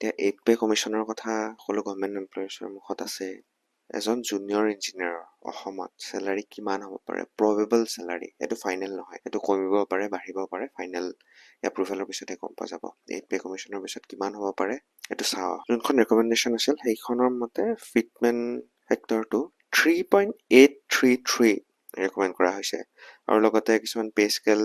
এতিয়া 8 পে কমিশ্যনৰ কথা সকলো গভৰ্ণমেণ্ট এমপ্লয়িজৰ মুখত আছে। এজন জুনিয়ৰ ইঞ্জিনিয়াৰৰ অসমত চেলাৰী কিমান হ'ব পাৰে? প্ৰবেবল চেলাৰী, এইটো ফাইনেল নহয়, এইটো কমিব পাৰে, বাঢ়িব পাৰে, ফাইনেল এপ্ৰুভেলৰ পিছতহে গম পোৱা যাব। 8 পে কমিশ্যনৰ পিছত কিমান হ'ব পাৰে এইটো চাওঁ। যোনখন ৰেকমেণ্ডেশ্যন আছিল সেইখনৰ মতে ফিটমেণ্ট ফেক্টৰটো 3.833 ৰেকমেণ্ড কৰা হৈছে, আৰু লগতে কিছুমান পে স্কেল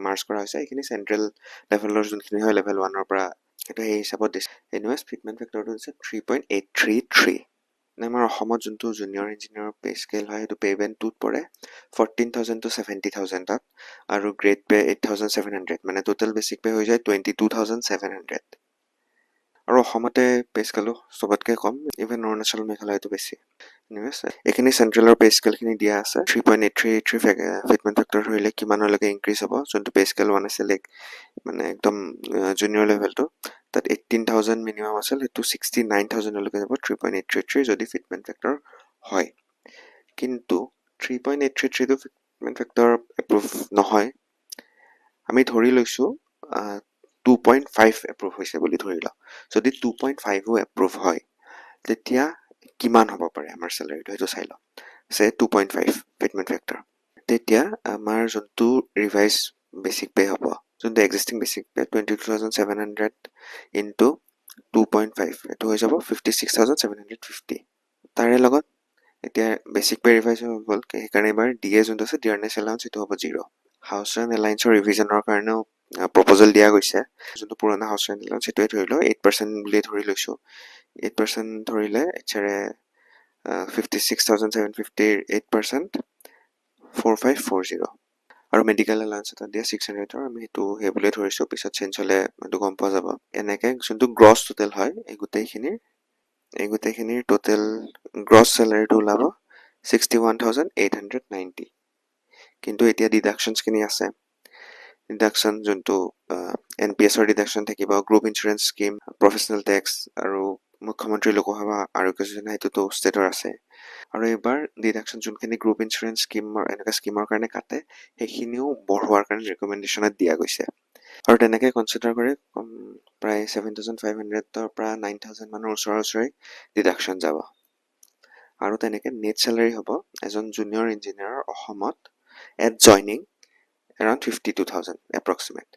মাৰ্চ কৰা হৈছে। এইখিনি চেণ্ট্ৰেল লেভেলৰ যোনখিনি হয় লেভেল 1ৰ পৰা, সেইটো সেই হিচাপত দিছে। এনিৱেজ ফিটমেণ্ট ফেক্টৰটো দিছে 3.833। আমাৰ অসমত যোনটো জুনিয়ৰ ইঞ্জিনিয়াৰৰ পে স্কেল হয় সেইটো পে বেণ্ড 2ত পৰে 14,000 to 70,000 আৰু গ্ৰেড পে 8,700, মানে টোটেল বেচিক পে হৈ যায় 22,700। আৰু অসমতে পে স্কেলো চবতকৈ কম, ইভেন অৰুণাচল মেঘালয়তো বেছি। এইখিনি চেণ্ট্ৰেলৰ পে স্কেলখিনি দিয়া আছে। 3.833 ফিটমেণ্ট ফেক্টৰ ধৰিলে কিমানলৈকে ইনক্ৰিজ হ'ব। যোনটো পে স্কেল 1 আছিল মানে একদম জুনিয়ৰ লেভেলটো, তাত 18,000 মিনিমাম আছিল, সেইটো 69,000লৈকে যাব 3.833 যদি ফিটমেণ্ট ফেক্টৰ হয়। কিন্তু 3.833টো ফিটমেণ্ট ফেক্টৰ এপ্ৰুভ নহয়। আমি ধৰি লৈছোঁ 2.5 এপ্ৰুভ হৈছে বুলি ধৰি লওঁ। যদি 2.5ও এপ্ৰুভ হয় তেতিয়া কিমান হ'ব পাৰে আমাৰ চেলাৰীটো, সেইটো চাই লওঁ। 2.5 ফিটমেণ্ট ফেক্টৰ, তেতিয়া আমাৰ যোনটো ৰিভাইজ বেচিক পে হ'ব, যোনটো এক্সিষ্টিং বেচিক পে 22,700 ইনটু 2.5, এইটো হৈ যাব 56,750। তাৰে লগত এতিয়া বেচিক পে ৰিভাইজ হৈ গ'ল, সেইকাৰণে এবাৰ ডিএ যোনটো আছে ডিয়াৰনেছ এলাউন্স সেইটো হ'ব 0। হাউচ ৰেণ্ট এলায়েন্সৰ ৰিভিজনৰ কাৰণেও প্ৰপ'জেল দিয়া গৈছে। যোনটো পুৰণা হাউচ ৰেণ্ট এলাউন্স সেইটোৱে ধৰি লওঁ, 8% বুলি ধৰি লৈছোঁ। 8% ধৰিলে এচেৰে 56,750ৰ 8% 4540। আৰু মেডিকেল এলাউন্স এটা দিয়ে 600ৰ, আমি সেইটো সেই বুলি ধৰিছোঁ, পিছত চেঞ্জ হ'লে সেইটো গম পোৱা যাব। এনেকৈ যোনটো গ্ৰছ টোটেল হয় এই গোটেইখিনিৰ টোটেল গ্ৰছ চেলাৰীটো ওলাব 61,890। কিন্তু এতিয়া ডিডাকশ্যনছখিনি আছে। ডিডাকশ্যন যোনটো NPSৰ ডিডাকশ্যন থাকিব, group insurance scheme, professional tax, আৰু মুখ্যমন্ত্ৰী লোকসভা আৰোগ্য যোজনা সেইটোতো ষ্টেটৰ আছে। আৰু এইবাৰ ডিডাকশ্যন যোনখিনি গ্ৰুপ ইঞ্চুৰেঞ্চ স্কিমৰ এনেকুৱা স্কিমৰ কাৰণে কাটে সেইখিনিও বঢ়োৱাৰ কাৰণে ৰেকমেণ্ডেশ্যনত দিয়া গৈছে। আৰু তেনেকৈ কনচিডাৰ কৰি প্ৰায় 7,500ৰ পৰা 9,000 মানৰ ওচৰা ওচৰি ডিডাকশ্যন যাব। আৰু তেনেকৈ নেট চেলাৰী হ'ব এজন জুনিয়ৰ ইঞ্জিনিয়াৰৰ অসমত এট জইনিং এৰাউণ্ড 52,000 এপ্ৰক্সিমেট।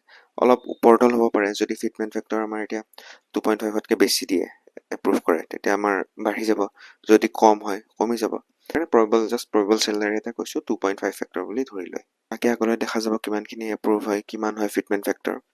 অলপ ওপৰ তল হ'ব পাৰে, যদি ফিটমেণ্ট ফেক্টৰ আমাৰ এতিয়া 2.5তকৈ বেছি দিয়ে এপ্ৰুভ কৰে তেতিয়া আমাৰ বাঢ়ি যাব, যদি কম হয় কমি যাব। প্ৰবেবল চেলাৰী এটা কৈছোঁ 2.5 ফেক্টৰ বুলি ধৰি লয়। বাকী আগলৈ দেখা যাব কিমানখিনি এপ্ৰুভ হয়, কিমান হয় ফিটমেণ্ট ফেক্টৰ।